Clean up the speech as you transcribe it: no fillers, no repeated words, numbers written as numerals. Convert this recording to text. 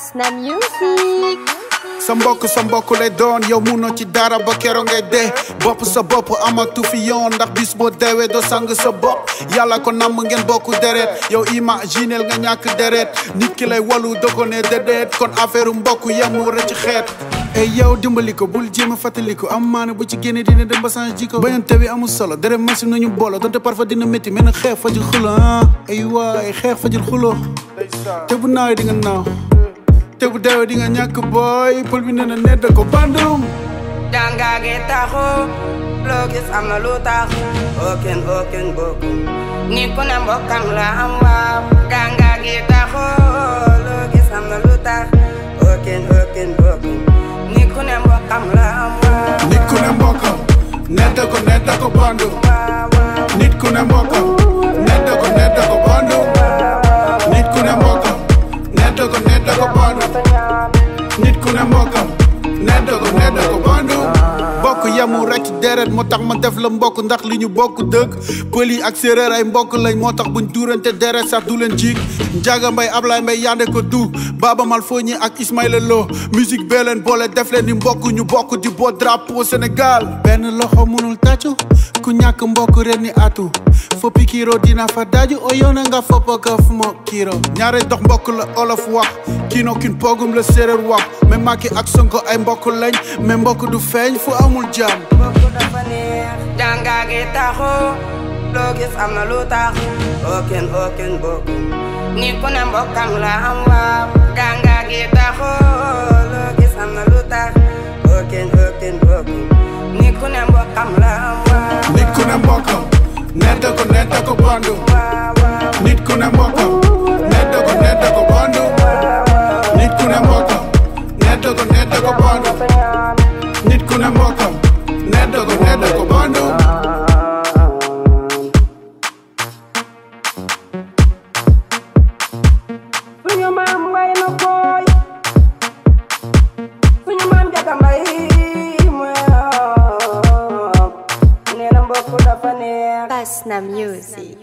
Asna Music. sa mbokk lay doon yow munoo ci dara ba keroog ngay dee bopp sa bopp amatu fi yoon ndax bis boo deewee doo sang sa bopp yàlla ko namm ngeen bokku deret yow imaginel nga ñàkk deret nit ki lay walu dogo ne déedéet kon affaire mbokk yemu rek ci xeet ey yow dimbali ko bul jéem a fàttali ko am maana bu ci génne dina dem ba change jikko bañante bi amul solo deret machine nañu boolo donte parfois dina métti mel na xeex fajul xulo ay waay xeex fajul xulo te bu naawee di nga naaw te bu deewee di nga ñàkk booy pël bi nee na nedd ko bandum jàngaa gi taxu loo gis am na lu tax oken bokku nit ku ne mbokkam la am waaw jàngaa gi taxu loo gis am na lu tax oken bokku nit ku ne mbokkam la am waaw nit ku ne mbokkam nedd ko bandum nit ku ne mbokkam nedd ko bandum nit ku ne mbokkam nedd ko bandum nit ku ne mbokkam nedd ko bandum bokk yamu rek ci deret moo tax ma def la mbokk ndax li ñu bokk dëgg pël yi ak séeréer ay mbokk lañ moo tax buñ duurante deret sax du leen jig Njaga Mbay Ablaye Mbay yande ko du Baba Malfoñi ak Ismaïla Lo musique bee leen boole def leen ni mbokk ñu bokk di boot drapeau Sénégal benn loxo mënul tàccu ku ñàkk mbokk ren ni atu foppi kiiro dina fa daaju o yow na nga foppa ka fu ma kiiro ñaare dox mbokk la olof wax kiino kin pogum la séeréer wax mais Macky ak Sonko ay mbokk lañ mais mbokk du feeñ fu amul jàmm mbokk dafa neex jàngaa gi taxu loo gis am na lu tax oken bokku nit ku ne mbokkam la am waaw jàngaa gi taxu loo gis am na lu tax oken bokku nit ku ne mbokkam la am waaw nit ku ne mbokkam nedd ko bandum nit ku ne mbokkam nedd ko bandum nit ku ne mbokkam nedd ko bandum nit ku ne mbokkam nedd ko bandum suñu maam way na koy suñu maam Njaga Mbay nee na mbokk dafa neex Asna Music.